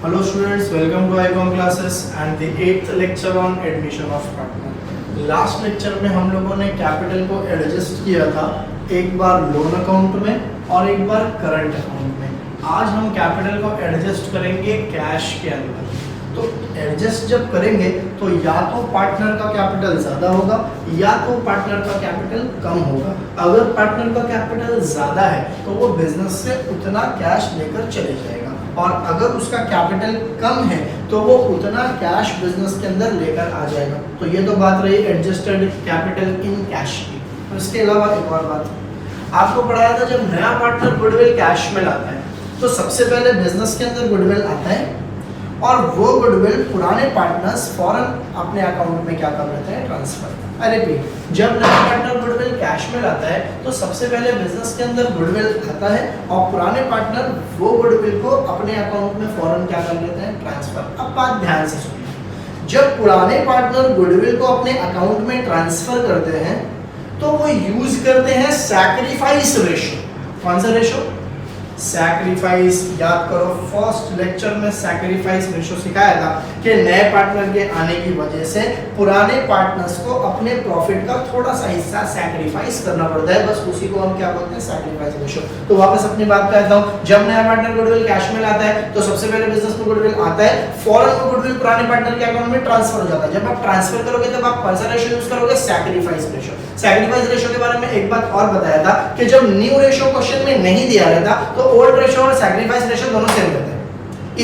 Hello students, welcome to ICOM classes and the 8th lecture on admission of partner. Last lecture में हम लोगों ने capital को adjust किया था, एक बार लोन अकाउंट में और एक बार करंट अकाउंट में। आज हम कैपिटल को एडजस्ट करेंगे कैश के अंदर। तो एडजस्ट जब करेंगे तो या तो पार्टनर का कैपिटल ज़्यादा होगा या तो पार्टनर का कैपिटल कम होगा। अगर पार्टनर का कैपिटल ज़्यादा है तो वो बिजनेस से उतना कैश लेकर चले जाएगा और अगर उसका कैपिटल कम है तो वो उतना कैश बिजनेस के अंदर लेकर आ जाएगा। तो ये तो बात रही एडजस्टेड कैपिटल इन कैश की। तो इसके अलावा एक और बात आपको पढ़ाया था, जब नया पार्टनर गुडविल कैश में लाता है तो सबसे पहले बिजनेस के अंदर गुडविल आता है और वो गुडविल पुराने पार्टनर्स फौरन अपने अकाउंट में क्या कर लेते हैं, ट्रांसफर। आई रिपीट, जब नया पार्टनर गुडविल कैश में लाता है तो सबसे पहले बिजनेस के अंदर गुडविल आता है और पुराने पार्टनर वो गुडविल को अपने अकाउंट में फौरन क्या कर लेते हैं, ट्रांसफर। अब बात ध्यान से सुनिए, जब पुराने पार्टनर गुडविल को अपने अकाउंट में ट्रांसफर करते हैं तो वो यूज करते हैं सैक्रिफाइस रेशो। कौन सा रेशो? सैक्रिफाइस। याद करो, फर्स्ट लेक्चर में सैक्रिफाइस रेशो सिखाया था कि नए पार्टनर के आने की वजह से पुराने पार्टनर्स को अपने प्रॉफिट का थोड़ा सा हिस्सा सैक्रिफाइस करना पड़ता है, बस उसी को हम क्या बोलते हैं, सैक्रिफाइस रेशो। तो वापस अपनी बात पे आता हूं, जब नया पार्टनर गुडविल कैश में लाता है तो सबसे पहले बिजनेस में गुडविल आता है, फौरन वो गुडविल पुराने पार्टनर के अकाउंट में ट्रांसफर हो जाता है। जब आप ट्रांसफर करोगे तब आप कौन सा रेशो यूज करोगे, सैक्रिफाइस रेशो। सैक्रिफाइस रेशो के बारे में एक बात और बताया था कि जब न्यू रेशो क्वेश्चन में नहीं दिया रहता तो ओल्ड रेशो और सैक्रिफाइस रेशो दोनों सेम रहते हैं।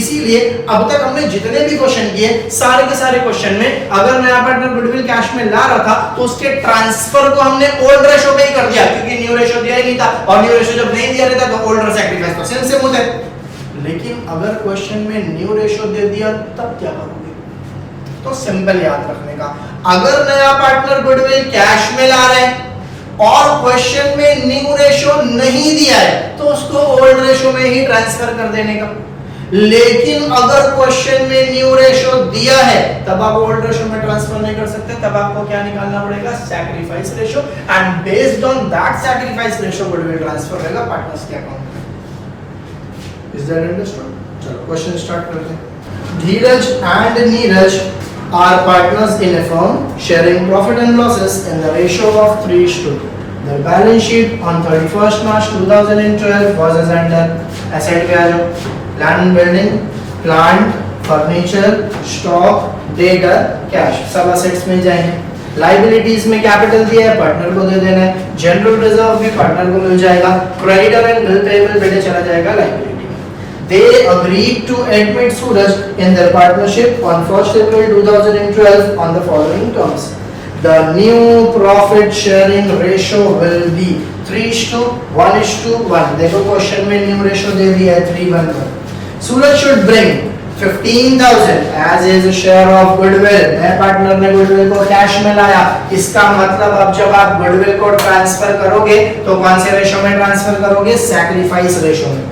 इसीलिए अब तक हमने जितने भी क्वेश्चन किए सारे के सारे क्वेश्चन में अगर नया पार्टनर गुडविल कैश में ला रहा था तो उसके ट्रांसफर को हमने ओल्ड रेशो पे ही कर दिया, क्योंकि न्यू रेशो दिया ही नहीं था और न्यू रेशो जब नहीं दिया रहता तो ओल्ड और सैक्रिफाइस तो सेम होता है। लेकिन अगर क्वेश्चन में न्यू रेशो दे दिया तब क्या करोगे? तो सिंपल याद रखने का, अगर नया पार्टनर गुडविल कैश में ला रहे हैं और क्वेश्चन में न्यू रेशो नहीं दिया है तो उसको ओल्ड रेशो में ही ट्रांसफर कर देने का। लेकिन अगर क्वेश्चन में न्यू रेशो दिया है तब आप ओल्ड रेशो में ट्रांसफर नहीं कर सकते, तब आपको क्या निकालना पड़ेगा, sacrifice ratio, and based on that sacrifice ratio goodwill transfer होगा पार्टनर्स के अकाउंट में। Is that understood? चलो क्वेश्चन स्टार्ट करते हैं। Dheeraj and Neeraj are partners in a firm sharing profit and losses in the ratio of 3:2. Their balance sheet on 31st March 2012 was as under asset पे आ जाओ, land and building, plant, furniture, stock, debtor, cash, सब assets में जाएंगे। Liabilities में capital दिया है, partner को दे देना है। General reserve भी पार्टनर को मिल जाएगा। Creditor and bill payable बेटे चला जाएगा liability। They agreed to admit Suraj in their partnership on 1st April 2012 on the following terms. The new profit sharing ratio will be 3:1:1. देखो क्वेश्चन में new ratio दे दिया है 3:1:1. Suraj should bring 15,000 as his share of goodwill. नए partner ने goodwill को cash में लाया, इसका मतलब अब जब आप गुडविल को ट्रांसफर करोगे तो कौन से रेशो में ट्रांसफर करोगे, सैक्रिफाइस रेशो में,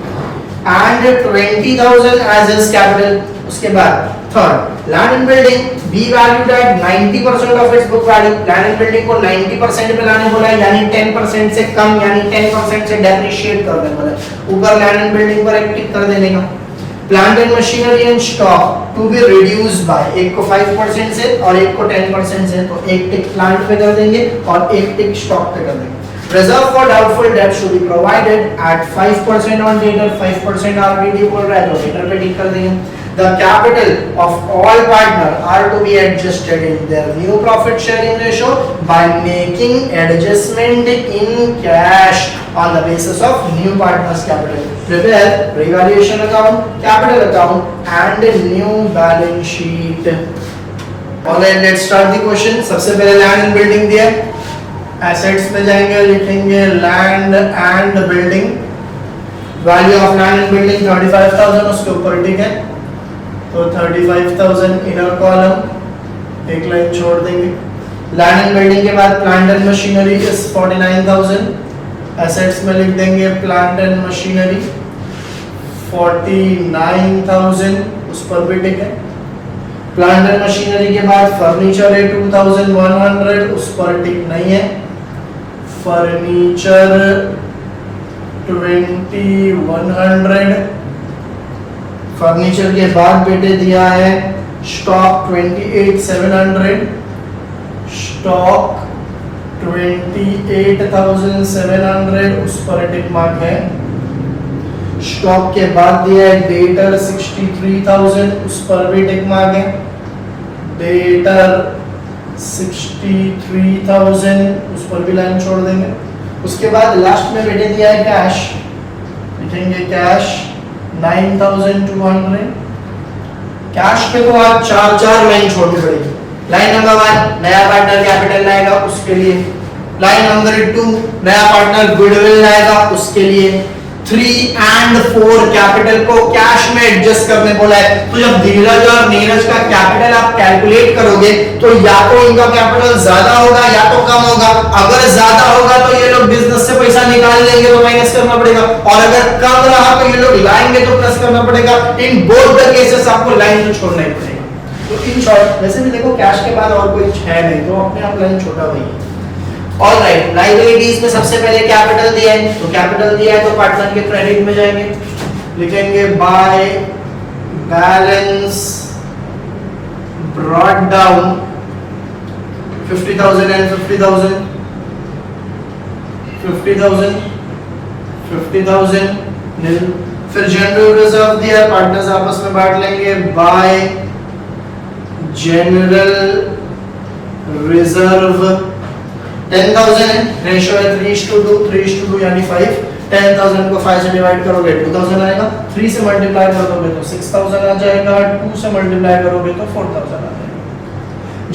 and 20,000 as his capital. उसके बाद third, land and building be valued at 90% of its book value. Land and building को 90% पे लाने बोला है, यानी 10% से कम, यानी 10% से डेप्रिशिएट कर देने बोला है। ऊपर लैंड एंड बिल्डिंग पर एक टिक कर देने का। Plant and machinery and stock to be reduced by, एक को 5% से और एक को 10% से, तो एक टिक प्लांट पे कर देंगे और एक टिक स्टॉक पे कर देंगे। Reserve for doubtful debt should be provided at 5% on debtor, 5% RBD बोल रहा है तो debtor पे टिक कर देंगे। The capital of all partners are to be adjusted in their new profit sharing ratio by making adjustment in cash on the basis of new partners' capital. Prepare revaluation account, capital account, and new balance sheet. Alright, let's start the question. सबसे पहले land and building दिया, assets में जाएंगे, लिखेंगे land and building. Value of land and building 35,000, उसके ऊपर ठीक है तो 35,000 इनर कॉलम, एक लाइन छोड़ देंगे। लैंड एंड बिल्डिंग के बाद plant and machinery is 49,000, assets में लिख देंगे प्लांट एंड मशीनरी 49,000, उस पर भी ठीक है। प्लांट एंड मशीनरी के बाद फर्नीचर है 2,100, उस पर टिक नहीं है। फर्नीचर 2,100, फर्नीचर के बाद बेटे दिया है स्टॉक 28,700, स्टॉक 28,700, उस पर टिक मार्क है। स्टॉक के बाद दिया है डेटर 63,000, उस पर भी टिक मार्क है। डेटर 63,000, उस पर भी लाइन छोड़ देंगे। उसके बाद लास्ट में बेटे दिया है कैश, लिखेंगे कैश 9,200। कैश पे तो आज चार लाइन छोड़नी पड़ेगी। लाइन नंबर 1 नया पार्टनर कैपिटल लाएगा, उसके लिए। लाइन नंबर 2 नया पार्टनर गुडविल लाएगा, उसके लिए। 3 and 4 कैपिटल को कैश में एडजस्ट करने बोला है। तो जब धीरज और नीरज का कैपिटल आप कैलकुलेट करोगे तो या तो इनका कैपिटल ज्यादा होगा या तो कम होगा। अगर ज्यादा होगा तो ये लोग बिजनेस से पैसा निकाल लेंगे तो माइनस करना पड़ेगा, और अगर कम रहा तो ये लोग लाएंगे तो प्लस करना पड़ेगा। इन बोथ द केसेस आपको लाइन तो छोड़ना ही पड़ेगा। तो इन शॉर्ट वैसे भी देखो कैश के बाद और कोई है नहीं, तो अपने आप लाइन छोटा वही है। ऑल राइट, लायबिलिटीज में सबसे पहले कैपिटल दिया है, तो कैपिटल दिया है तो पार्टनर के क्रेडिट में जाएंगे, लिखेंगे by balance brought down 50,000 and 50,000, 50,000 नील। फिर जनरल रिजर्व दिया है, पार्टनर्स आपस में बांट लेंगे बाय जनरल रिजर्व 10,000 है, रेशियो है 3:2 यानी 5। 10,000 को 5 से डिवाइड करोगे 2,000 आएगा, 3 से मल्टीप्लाई करोगे तो 6,000 आ जाएगा, 2 से मल्टीप्लाई करोगे तो 4,000 आ जाएगा।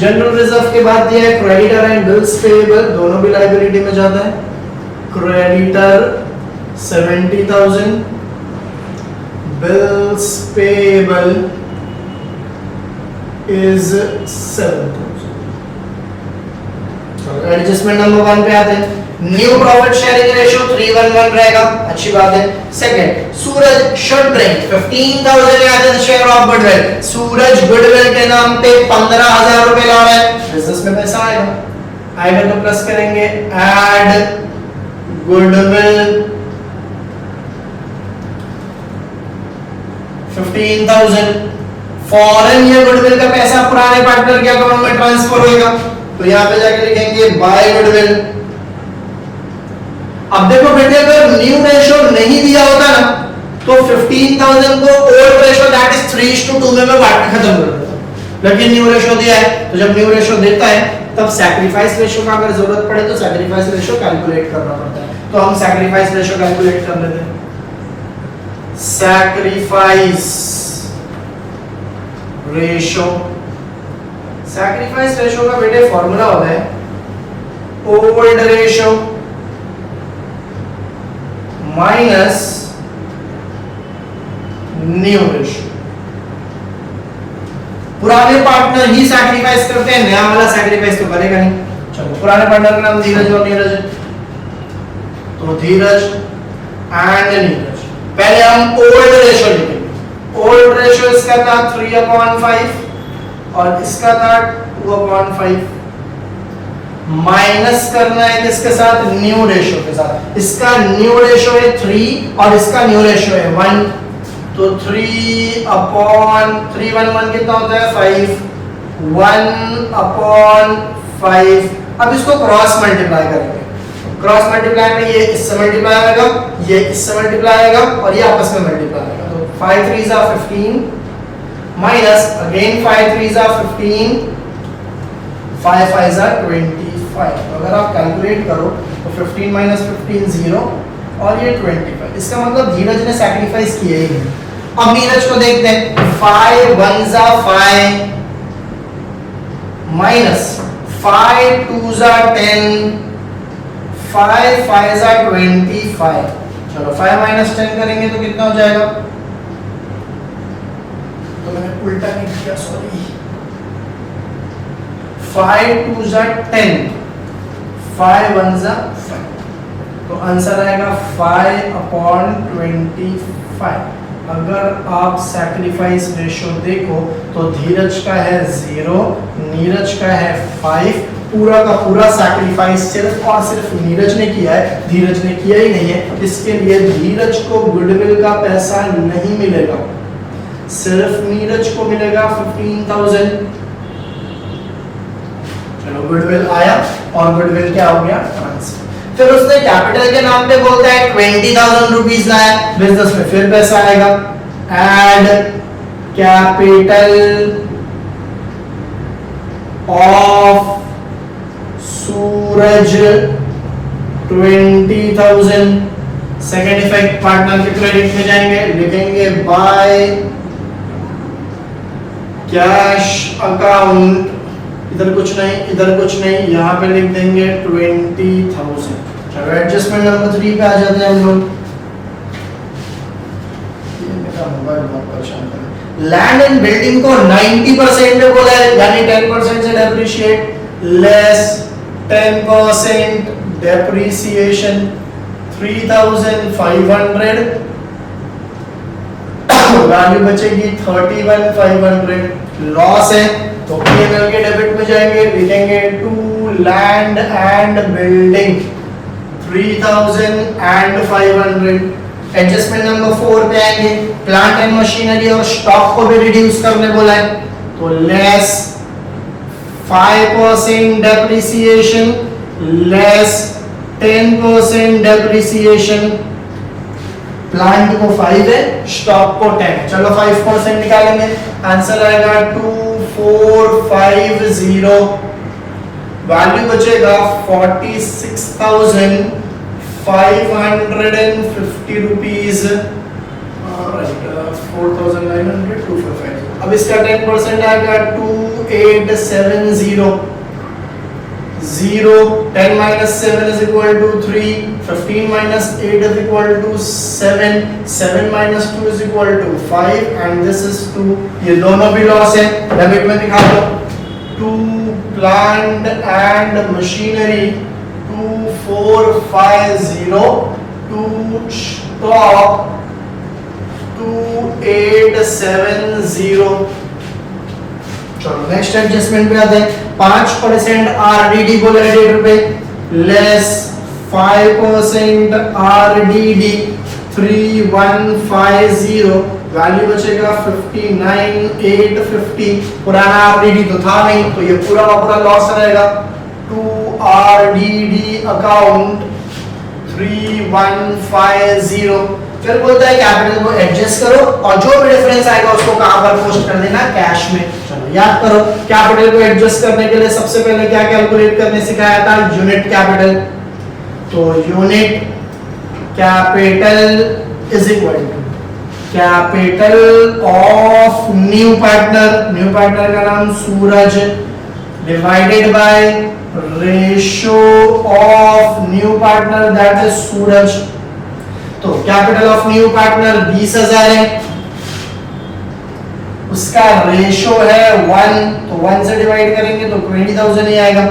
जनरल रिजर्व के बाद दिया है क्रेडिटर एंड बिल्स पेएबल, दोनों भी लायबिलिटी में जाता है। Creditor 70,000, bills payable is 7,000। Adjustment number 1 पे आते हैं। न्यू प्रॉफिट शेयरिंग रेशियो 3:1 रहेगा, अच्छी बात है। Second, Suraj should bring 15,000 as share of goodwill. Suraj goodwill के नाम पे 15,000 रुपए ला रहा है, बिजनेस में पैसा आएगा तो प्लस करेंगे ऐड गुडविल 15,000। फॉरेन ये गुडविल का पैसा पुराने पार्टनर के अकाउंट में ट्रांसफर होगा, तो यहां पे जाके लिखेंगे बाय गुडविल। अब देखो बेटे अगर न्यू रेशियो नहीं दिया होता ना तो 15,000 को ओल्ड रेशियो दैट इज 3:2 में मैं बांटना खत्म कर देता, लेकिन न्यू रेशियो दिया है तो जब न्यू रेशियो देता है तब सैक्रिफाइस रेशियो का अगर जरूरत पड़े तो सैक्रिफाइस रेशियो कैलकुलेट करना पड़ता है। तो हम सैक्रिफाइस रेशियो कैलकुलेट कर लेते हैं। सैक्रिफाइस रेशियो का बेटे फॉर्मूला होता है old ratio minus new ratio. पुराने पार्टनर ही सैक्रिफाइस करते हैं, नया वाला सैक्रिफाइस तो करेगा नहीं। चलो, पुराने पार्टनर का नाम धीरज और नीरज है, तो धीरज एंड नीरज। पहले हम ओल्ड रेशियो लिखेंगे। ओल्ड रेशियो इसका था 3/5 और इसका था 2/5। माइनस करना है किसके साथ? न्यू रेशियो के साथ। इसका न्यू रेशियो है 3 और इसका न्यू रेशियो है 1, तो 3/3 कितना होता है 5, 1/5। अब इसको क्रॉस मल्टीप्लाई करेंगे। क्रॉस मल्टीप्लाई में ये इससे मल्टीप्लाई आएगा, ये इससे मल्टीप्लाई आएगा और ये आपस में मल्टीप्लाई आएगा, तो 5 3s are 15 minus again 5 3s are 15, 5 5s are 25। अगर आप कैलकुलेट करो तो 15 माइनस 15 0 और ये 25। इसका मतलब धीरज ने सैक्रिफाइस किया ही नहीं। अब नीरज को देखते हैं। 5 1s are 5 minus 5 2s are 10, 5 5s are 25। चलो 5 माइनस 10 करेंगे तो कितना हो जाएगा? तो मैंने उल्टा नहीं किया, sorry. 5 2s are 10, 5 1s are 5, तो आंसर आएगा 5/25। अगर आप सैक्रिफाइस रेशियो देखो तो धीरज का है 0, नीरज का है 5। पूरा का पूरा सैक्रिफाइस सिर्फ और सिर्फ नीरज ने किया है, धीरज ने किया ही नहीं है। इसके लिए धीरज को गुडविल का पैसा नहीं मिलेगा। सिर्फ नीरज को मिलेगा 15,000। चलो गुडविल आया और गुडविल क्या हो गया ट्रांसफर। फिर उसने कैपिटल के नाम पे बोलता है 20,000 रुपीज लाया, बिजनेस में फिर पैसा आएगा। Add capital of Suraj 20,000। Second effect partner के क्रेडिट में जाएंगे, लिखेंगे बाय कैश अकाउंट, इधर कुछ नहीं इधर कुछ नहीं, यहाँ पे लिख देंगे 20,000। चलो एडजस्टमेंट नंबर 3 पे आ जाते हैं हम लोग। ये मेरा मोबाइल बहुत परेशान कर रहा है। लैंड एंड बिल्डिंग को 90% में बोला है, यानी 10% से डेप्रिशिएट, लेस 10% डेप्रिसिएशन 3,500, वैल्यू बचेगी 31,500। लॉस है तो P&L के डेबिट में जाएंगे, लिखेंगे to land and building 3,500। Adjustment number 4 पे आएंगे, प्लांट एंड मशीनरी और स्टॉक को भी रिड्यूस करने बोला है, तो less 5% depreciation, less 10% depreciation. Plant को 5 है, स्टॉक को 10। चलो 5% निकालेंगे, आंसर आएगा 2450। वैल्यू बचेगा 46,550 रुपीज, 4,900, 245। अब इसका 10% आएगा 2870। 0 10 minus 7 is equal to 3, 15 minus 8 is equal to 7, 7 minus 2 is equal to 5 and this is 2। ये दोनों भी लॉस है, डेबिट में दिखा दो। To plant and machinery 2450, to stock 2870। चलो नेक्स्ट एडजस्टमेंट पे आते हैं। 5% RDD बोले 1.5 रुपए, लेस 5% RDD 3150। वैल्यू बचेगा 59,850। पुराना RDD तो था नहीं, तो ये पूरा का पूरा लॉस रहेगा। To RDD account 3150। फिर बोलता है कैपिटल को एडजस्ट करो और जो भी डिफरेंस आएगा उसको कहां पर पोस्ट कर देना, कैश में। चलो याद करो, कैपिटल को एडजस्ट करने के लिए सबसे पहले क्या कैलकुलेट करने सिखाया था, यूनिट कैपिटल। तो unit capital is equal to capital of new partner का नाम Suraj, divided by ratio of new partner that is Suraj. तो कैपिटल ऑफ न्यू पार्टनर 20,000 है, उसका रेशो है 1, तो 1 से डिवाइड करेंगे तो 20,000 ही आएगा।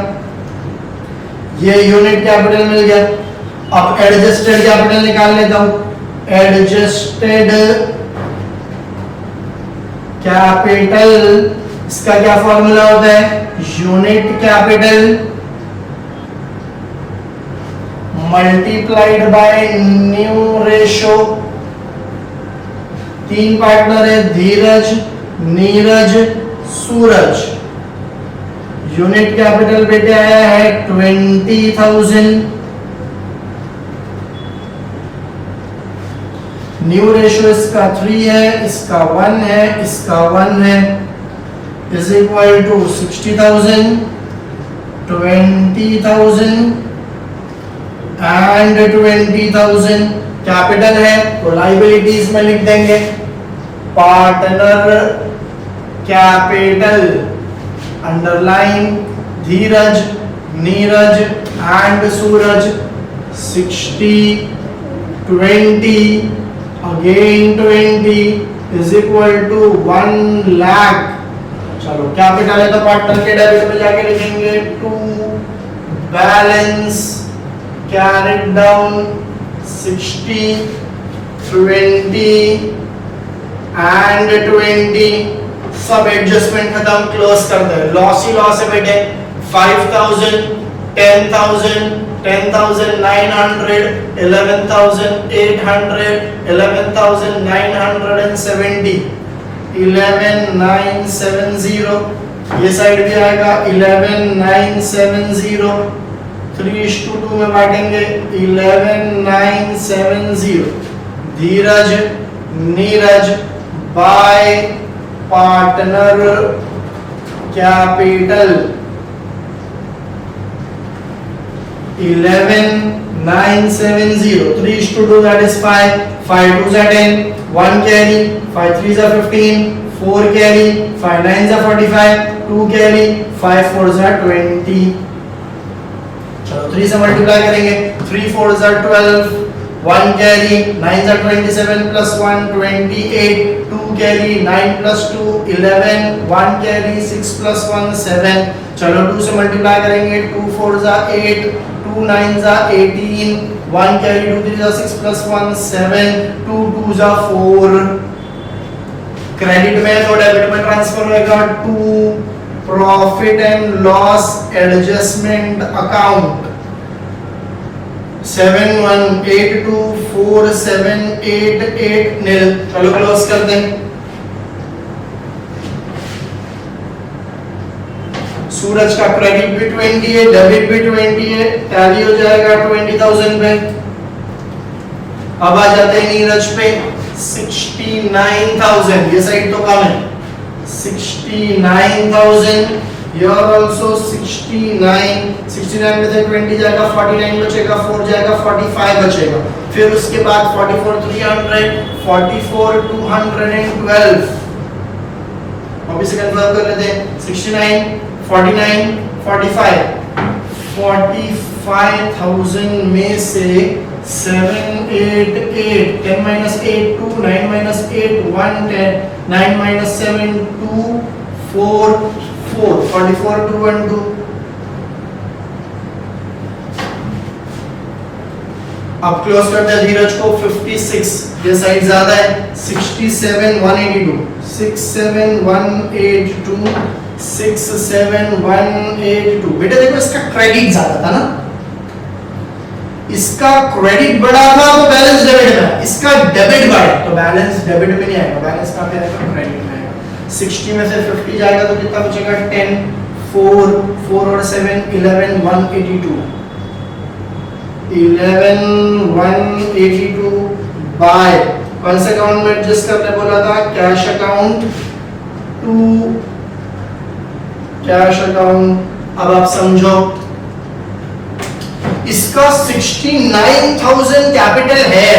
ये यूनिट कैपिटल मिल गया। अब एडजस्टेड कैपिटल निकाल लेता हूं। एडजस्टेड कैपिटल, इसका क्या फॉर्मूला होता है, unit capital multiplied by new ratio. 3 partner है, धीरज, नीरज, सूरज। यूनिट कैपिटल बेटे आया है 20,000। न्यू रेशो इसका 3 है, इसका 1 है, इसका 1 है, is equal to 60,000, 20,000 and 20,000। Capital है तो लाइबिलिटीज में लिख देंगे partner capital underline Dheeraj, Neeraj and Suraj. 60, 20 again 20 is equal to 1 lakh. चलो कैपिटल है तो पार्टनर के डेबिट में जाके लिखेंगे to balance carried down 60, 20 and 20। सब एडजस्टमेंट खत्म, क्लोज कर दे। लॉस ही लॉस है बेटे। 5,000, 10,000, 10,900, 11,800, 11,970। 11970, ये साइड भी आएगा 11970, 3:2 में बांटेंगे 11970, Dheeraj Neeraj by partner capital 11970, 3:2 that is 5, 5 2s are 10, 1 carry, 5 3s are 15, 4 carry, 5 9s are 45, 2 carry, 5 4s are 20. चलो 3 से मल्टीप्लाई करेंगे, 3 4s are 12, 1 carry, 9s are 27 plus 1 28, 2 carry, 9 plus 2 11, 1 carry, 6 plus 1 7. चलो 2 से मल्टीप्लाई करेंगे, 2 4s are 8, 2 9s are 18, 1 carry, 2 3s are 6 plus 1 7, 2 2s are 4. Credit में तो debit में transfer होगा to profit and loss adjustment account 71824788 nil. चलो close कर दें। सूरज का क्रेडिट भी 20 है, डेबिट भी 20 है, टैली हो जाएगा 20,000 पे। अब आ जाते हैं नीरज पे 69,000, ये साइड तो कम है 69,000, here also 69 में से 20 जाएगा 49 बचेगा, 4 जाएगा 45 बचेगा, फिर उसके बाद 44,300, 44,212 अभी से कंफर्म कर लेते हैं 69 49 45 45,000 में से 788 10 minus 8 2 9 minus 8 1 10 9 minus 7 2 4 4 44 2 1 2। अब क्लोज करते हैं धीरज को 56, ये साइड ज्यादा है 67,182 67,182 67,182। बेटा देखो इसका क्रेडिट ज्यादा था ना, इसका क्रेडिट बड़ा था तो बैलेंस डेबिट में, इसका डेबिट बढ़ा तो बैलेंस डेबिट में नहीं आएगा, बैलेंस कहां पे आएगा, क्रेडिट में आएगा। 60 में से 50 जाएगा तो कितना बचेगा 10 4 4 और 7 11 182 11,182 बाय कौन से अकाउंट में एडजस्ट करने बोला था, cash account to cash account. अब आप समझो इसका 69,000 कैपिटल है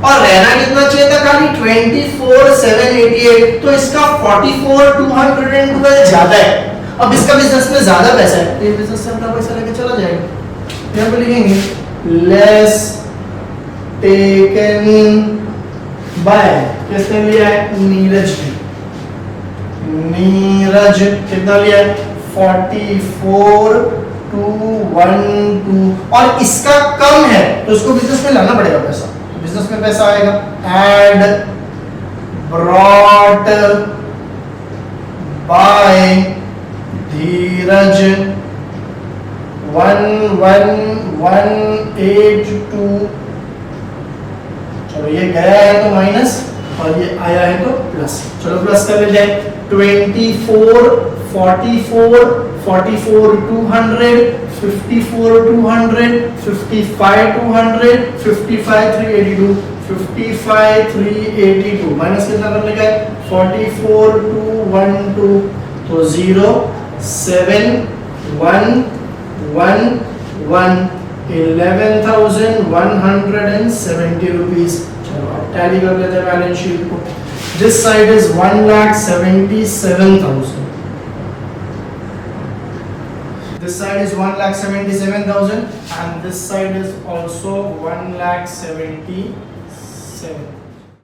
और रहना कितना चाहिए था, खाली 24,788, तो इसका 44,212 ज्यादा है। अब इसका बिजनेस में ज्यादा पैसा है, ये बिजनेस से अपना पैसा लेके चला जाएगा। यहाँ पे लिखेंगे लेस टेकन बाय, किसने लिया है, नीरज ने। नीरज कितना लिया है 44,212 और इसका कम है तो उसको बिजनेस में लाना पड़ेगा पैसा, तो बिजनेस में पैसा आएगा एड ब्रॉट बाय धीरज 11,182। चलो ये गया है तो माइनस और ये आया है तो प्लस, चलो प्लस कर लेते हैं 24 44 44 200 54 200 55 200 55 382 55 382 माइनस कितना करने का है 44 212 तो 0 7 1 1 1 11,170 rupees। चलो अब टैली कर लेते हैं बैलेंस शीट को। This side is 1,77,000, this side is 1,77,000 and this side is also 1,77,000।